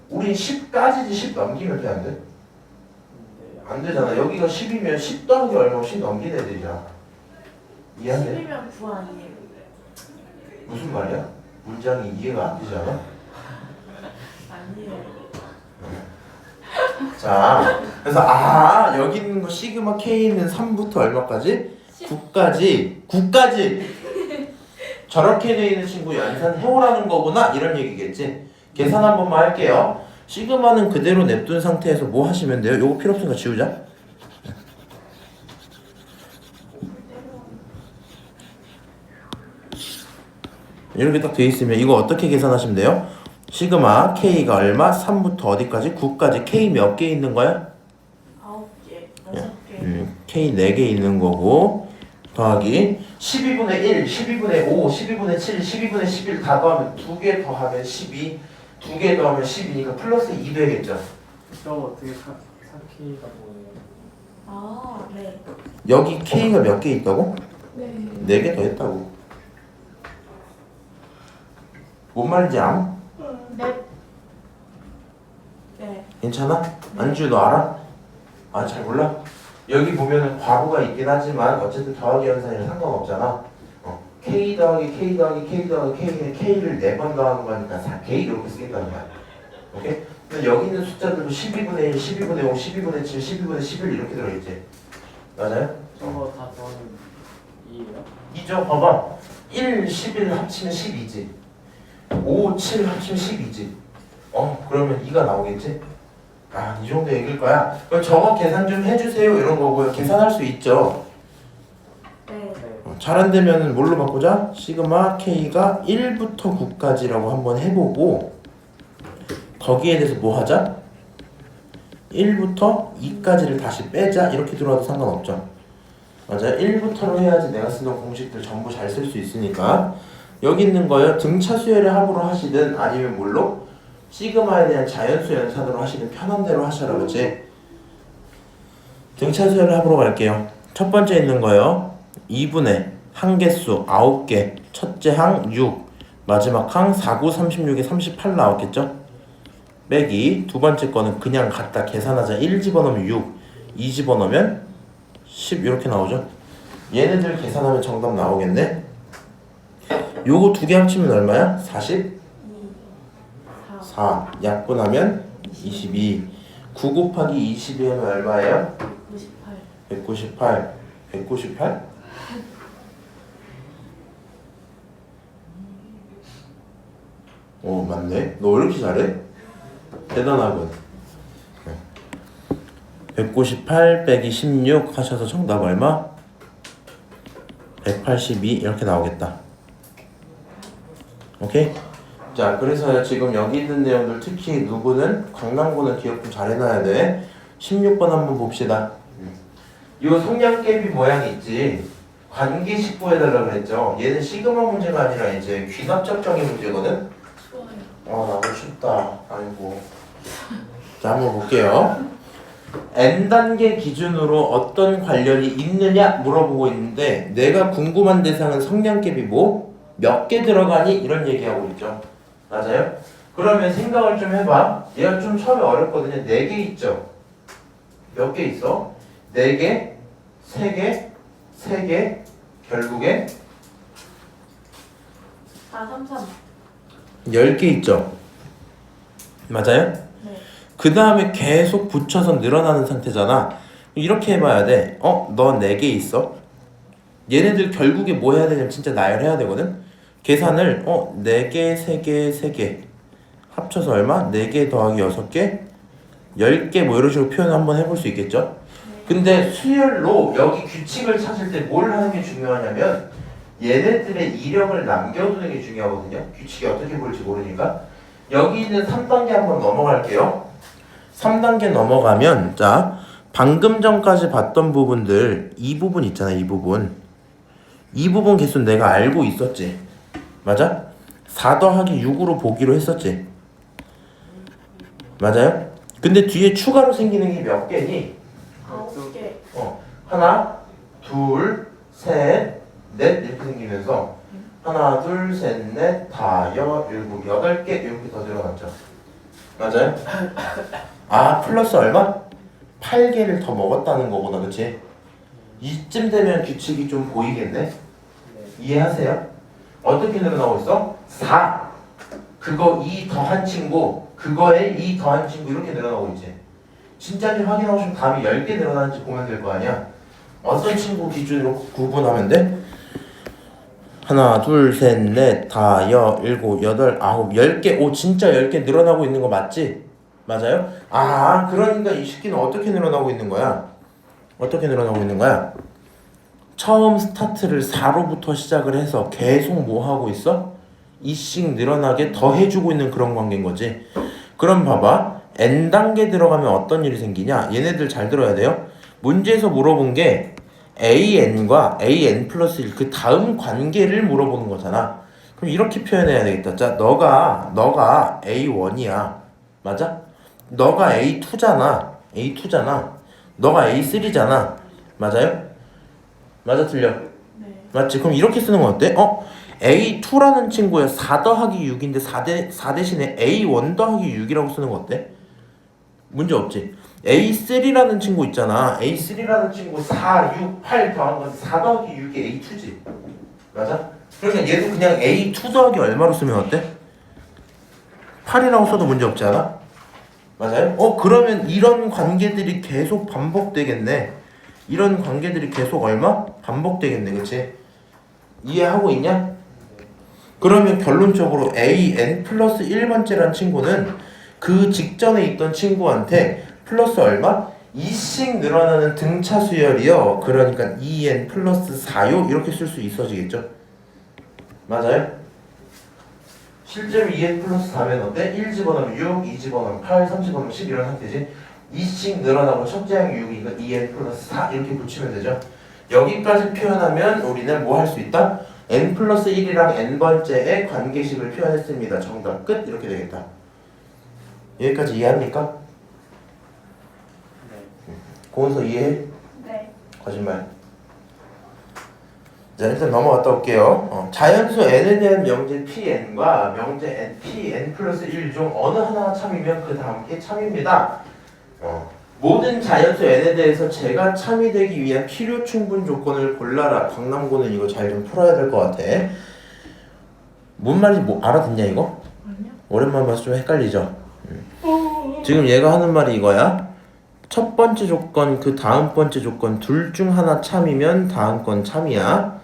우린 10까지지 10 넘기면 돼, 안 돼? 네. 안 되잖아. 여기가 10이면 10 더하기 얼마 10 넘긴 애들이잖아. 이해 안 돼? 10이면 9 아니에요? 무슨 말이야? 문장이 이해가 안 되잖아. 아니에요. 자, 그래서 아 여기 있는 거 시그마 K는 3부터 얼마까지? 9까지 저렇게 돼 있는 친구 연산해오라는 거구나 이런 얘기겠지. 계산 한 번만 할게요. 시그마는 그대로 냅둔 상태에서 뭐 하시면 돼요? 요거 필요 없으니까 지우자. 이렇게 딱 돼 있으면 이거 어떻게 계산하시면 돼요? 시그마 K가 얼마? 3부터 어디까지? 9까지. K 몇 개 있는 거야? 9개, 6개. K 4개 있는 거고 더하기 12분의 1, 12분의 5, 12분의 7, 12분의 11 다 더하면 2개 더하면 12 2개 더하면 12니까 플러스 2 되겠죠. 저 어떻게 사키가 뭐예요? 아, 네. 여기 K가 몇 개 있다고? 네. 4개 더 했다고. 뭔 말인지 알아? 네. 네. 괜찮아? 안주 너 알아? 아 잘 몰라? 여기 보면은 괄호가 있긴 하지만 어쨌든 더하기 현상이랑 상관없잖아. K 더하기 K 더하기 K 더하기 K는 K를 4번 더하는 거니까 4K 이렇게 쓰인다는 거야. 오케이? 근데 여기 있는 숫자들도 12분의 1, 12분의 5, 12분의 7, 12분의 11 이렇게 들어있지. 맞아요? 저거 다 더하면 2예요? 2죠? 봐봐. 1, 11 합치면 12지. 5, 7 합치면 12지. 그러면 2가 나오겠지? 아, 이 정도 얘기일 거야. 그럼 저거 계산 좀 해주세요 이런 거고요. 계산할 수 있죠. 네. 네. 잘 안 되면 뭘로 바꾸자? 시그마 K가 1부터 9까지라고 한번 해보고 거기에 대해서 뭐 하자? 1부터 2까지를 다시 빼자 이렇게 들어와도 상관없죠. 맞아요. 1부터로 해야지 내가 쓰는 공식들 전부 잘 쓸 수 있으니까 여기 있는 거요. 등차 수열의 합으로 하시든 아니면 뭘로? 시그마에 대한 자연수 연산으로 하시든 편한 대로 하셔라. 그치? 등차 수열의 합으로 갈게요. 첫 번째 있는 거요. 2분의 항개수 9개 첫째 항 6 마지막 항 4, 9, 36에 38 나왔겠죠? 빼기 두 번째 거는 그냥 갖다 계산하자. 1 집어넣으면 6 2 집어넣으면 10 이렇게 나오죠? 얘네들 계산하면 정답 나오겠네? 요거 두 개 합치면 얼마야? 42 4, 약분하면 22 9 곱하기 22 하면 얼마예요? 98. 198? 오 맞네. 너 왜 이렇게 잘해? 대단하군. 198 빼기 16 하셔서 정답 얼마? 182 이렇게 나오겠다. 오케이? 자 그래서 지금 여기 있는 내용들 특히 누구는 강남구는 기억 좀 잘 해놔야 돼. 16번 한번 봅시다. 요 성냥개비 모양 있지. 관계식 구해달라 그랬죠. 얘는 시그마 문제가 아니라 이제 귀납작정의 문제거든. 추워요. 나도 춥다. 아이고. 자 한번 볼게요. n단계 기준으로 어떤 관련이 있느냐 물어보고 있는데 내가 궁금한 대상은 성량값이 뭐? 몇 개 들어가니? 이런 얘기하고 있죠. 맞아요? 그러면 생각을 좀 해봐. 얘가 좀 처음에 어렵거든요. 4개 있죠? 몇 개 있어? 4개, 3개, 3개, 결국에 4, 3, 3. 10개 있죠? 맞아요? 네. 그 다음에 계속 붙여서 늘어나는 상태잖아. 이렇게 해봐야 돼. 너 4개 있어? 얘네들 결국에 뭐 해야 되냐면 진짜 나열해야 되거든? 계산을 4개, 3개, 3개 합쳐서 얼마? 4개 더하기 6개 10개 뭐 이런 식으로 표현 한번 해볼 수 있겠죠? 근데 수열로 여기 규칙을 찾을 때 뭘 하는 게 중요하냐면 얘네들의 이력을 남겨두는 게 중요하거든요. 규칙이 어떻게 볼지 모르니까. 여기 있는 3단계 한번 넘어갈게요. 3단계 넘어가면 자 방금 전까지 봤던 부분들 이 부분 있잖아. 이 부분 개수는 내가 알고 있었지. 맞아? 4 더하기 6으로 보기로 했었지. 맞아요? 근데 뒤에 추가로 생기는 게 몇 개니? 9개. 하나, 둘, 셋, 넷 이렇게 생기면서 하나, 둘, 셋, 넷, 다, 일곱, 8개 이렇게 더 늘어났죠. 맞아요? 아 플러스 얼마? 8개를 더 먹었다는 거구나. 그치? 이쯤 되면 규칙이 좀 보이겠네? 네. 이해하세요? 어떻게 늘어나고 있어? 4 그거 2 더한 친구 그거에 2 더한 친구 이렇게 늘어나고 있지. 진짜인지 확인하고 싶으면 답이 10개 늘어나는지 보면 될 거 아니야. 어떤 친구 기준으로 구분하면 돼? 하나, 둘, 셋, 넷, 다, 일곱, 여덟, 아홉, 10개. 오, 진짜 10개 늘어나고 있는 거 맞지? 맞아요? 아, 그러니까 이 식기는 어떻게 늘어나고 있는 거야? 어떻게 늘어나고 있는 거야? 처음 스타트를 4로부터 시작을 해서 계속 뭐 하고 있어? 2씩 늘어나게 더 해주고 있는 그런 관계인 거지. 그럼 봐봐. n단계 들어가면 어떤 일이 생기냐? 얘네들 잘 들어야 돼요. 문제에서 물어본 게 an과 an 플러스 1 그 다음 관계를 물어보는 거잖아. 그럼 이렇게 표현해야 되겠다. 자, 너가 A1이야. 맞아? 너가 A2잖아. 너가 A3잖아. 맞아요? 맞아 틀려? 네. 맞지? 그럼 이렇게 쓰는 건 어때? A2라는 친구야 4 더하기 6인데 4 대신에 A1 더하기 6이라고 쓰는 거 어때? 문제 없지? A3라는 친구 있잖아. A3라는 친구 4, 6, 8 더한 건 4 더하기 6이 A2지. 맞아? 그러니까 얘도 그냥 A2 더하기 얼마로 쓰면 어때? 8이라고 써도 문제 없지 않아? 맞아요? 그러면 이런 관계들이 계속 반복되겠네. 이런 관계들이 계속 얼마? 반복되겠네. 그치? 이해하고 있냐? 그러면 결론적으로 an 플러스 1번째란 친구는 그 직전에 있던 친구한테 플러스 얼마? 2씩 늘어나는 등차 수열이요. 그러니까 2n 플러스 4요. 이렇게 쓸 수 있어지겠죠? 맞아요? 실제로 2n 플러스 4면 어때? 1 집어넣으면 6, 2 집어넣으면 8, 3 집어넣으면 10 이런 상태지. 2씩 늘어나고 첫째 항이 6이니까 2n 플러스 4 이렇게 붙이면 되죠. 여기까지 표현하면 우리는 뭐 할 수 있다? n 플러스 1이랑 n번째의 관계식을 표현했습니다. 정답 끝. 이렇게 되겠다. 여기까지 이해합니까? 네. 고은서 이해해? 네. 거짓말. 자 일단 넘어갔다 올게요. 자연수 n에 대한 명제 pn과 명제 n, pn 플러스 1 중 어느 하나가 참이면 그 다음 게 참입니다. 모든 자연수 n에 대해서 제가 참이 되기 위한 필요 충분 조건을 골라라. 강남고는 이거 잘 좀 풀어야 될 것 같아. 뭔 말인지 뭐 알아듣냐 이거? 아니요. 오랜만에 봐서 좀 헷갈리죠? 지금 얘가 하는 말이 이거야. 첫 번째 조건 그 다음 번째 조건 둘 중 하나 참이면 다음 건 참이야.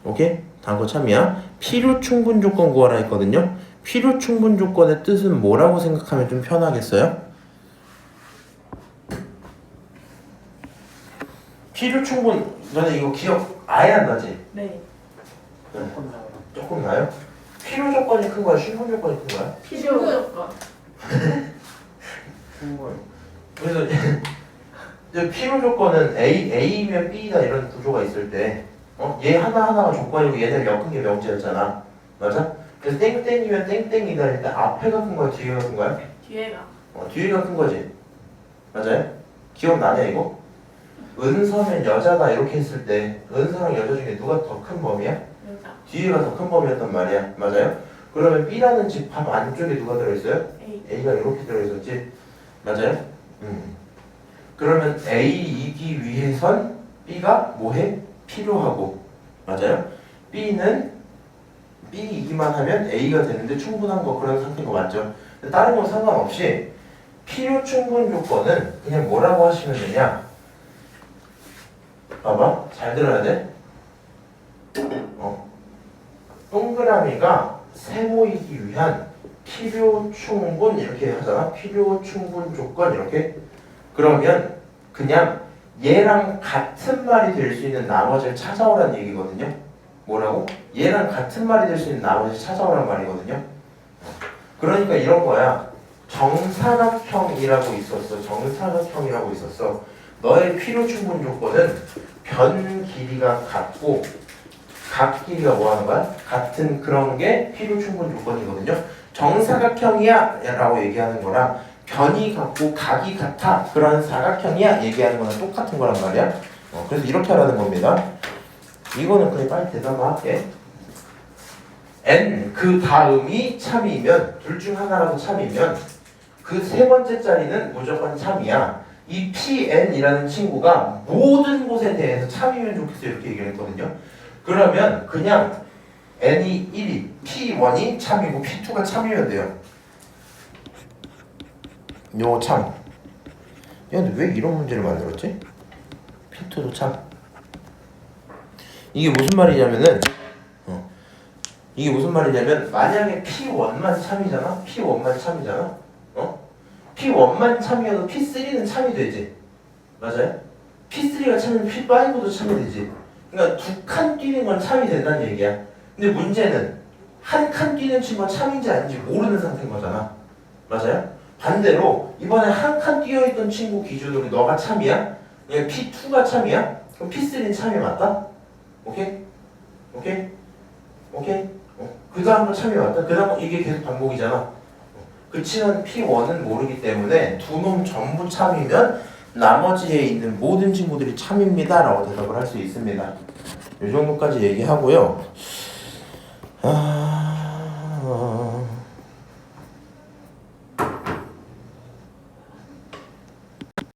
오케이? 다음 건 참이야. 필요 충분 조건 구하라 했거든요. 필요 충분 조건의 뜻은 뭐라고 생각하면 좀 편하겠어요? 필요 충분 너네 이거 기억 아예 안 나지? 네. 조금 나와요. 조금 나요? 필요 조건이 큰 거야? 충분 조건이 큰 거야? 필요 조건. 큰 거예요. 그래서 이제 필요 조건은 A면 B다 이런 구조가 있을 때 얘 하나하나가 조건이고 얘들 엮은 게 명제였잖아. 맞아? 그래서 땡땡이면 땡땡이다 할 때 앞에가 큰 거야? 뒤에가 큰 거야? 뒤에가. 뒤에가 큰 거지. 맞아요? 기억나냐 이거? 은서면 여자다 이렇게 했을 때 은서랑 여자 중에 누가 더 큰 범위야? 여자. 뒤에가 더 큰 범위였단 말이야. 맞아요? 그러면 B라는 집합 안쪽에 누가 들어있어요? A. A가 이렇게 들어있었지? 맞아요? 그러면 A이기 위해선 B가 뭐해? 필요하고. 맞아요? B는 B이기만 하면 A가 되는데 충분한 거 그런 상태인 거 맞죠? 다른 건 상관없이 필요 충분 조건은 그냥 뭐라고 하시면 되냐? 봐봐. 잘 들어야 돼. 동그라미가 세모이기 위한 필요 충분 이렇게 하잖아. 필요 충분 조건 이렇게. 그러면 그냥 얘랑 같은 말이 될 수 있는 나머지를 찾아오라는 얘기거든요. 뭐라고? 얘랑 같은 말이 될 수 있는 나머지를 찾아오라는 말이거든요. 그러니까 이런 거야. 정사각형이라고 있었어. 정사각형이라고 있었어. 너의 필요 충분 조건은 변 길이가 같고 각 길이가 뭐 하는 거야? 같은 그런 게 필요 충분 조건이거든요. 정사각형이야 라고 얘기하는 거랑 변이 같고 각이 같아 그런 사각형이야 얘기하는 거랑 똑같은 거란 말이야. 그래서 이렇게 하라는 겁니다. 이거는 그냥 빨리 대답할게. N 그 다음이 참이면 둘 중 하나라도 참이면 그 세 번째 자리는 무조건 참이야. 이 PN이라는 친구가 모든 곳에 대해서 참이면 좋겠어 이렇게 얘기를 했거든요. 그러면 그냥 N이 1이 P1이 참이고 P2가 참이면 돼요. 요 참. 야, 근데 왜 이런 문제를 만들었지? P2도 참. 이게 무슨 말이냐면은 이게 무슨 말이냐면 만약에 P1만 참이잖아? P1만 참이잖아? P1만 참이어도 P3는 참이 되지? 맞아요? P3가 참이면 P5도 참이 되지? 그러니까 두 칸 뛰는 건 참이 된다는 얘기야. 근데 문제는 한 칸 뛰는 친구가 참인지 아닌지 모르는 상태인 거잖아. 맞아요? 반대로 이번에 한 칸 뛰어있던 친구 기준으로 너가 참이야? 그냥 P2가 참이야? 그럼 P3는 참이 맞다? 오케이? 오케이? 오케이? 그 다음은 참이 맞다? 그 다음 이게 계속 반복이잖아. 그치만 P1은 모르기 때문에 두 놈 전부 참이면 나머지에 있는 모든 친구들이 참입니다 라고 대답을 할 수 있습니다. 이 정도까지 얘기하고요.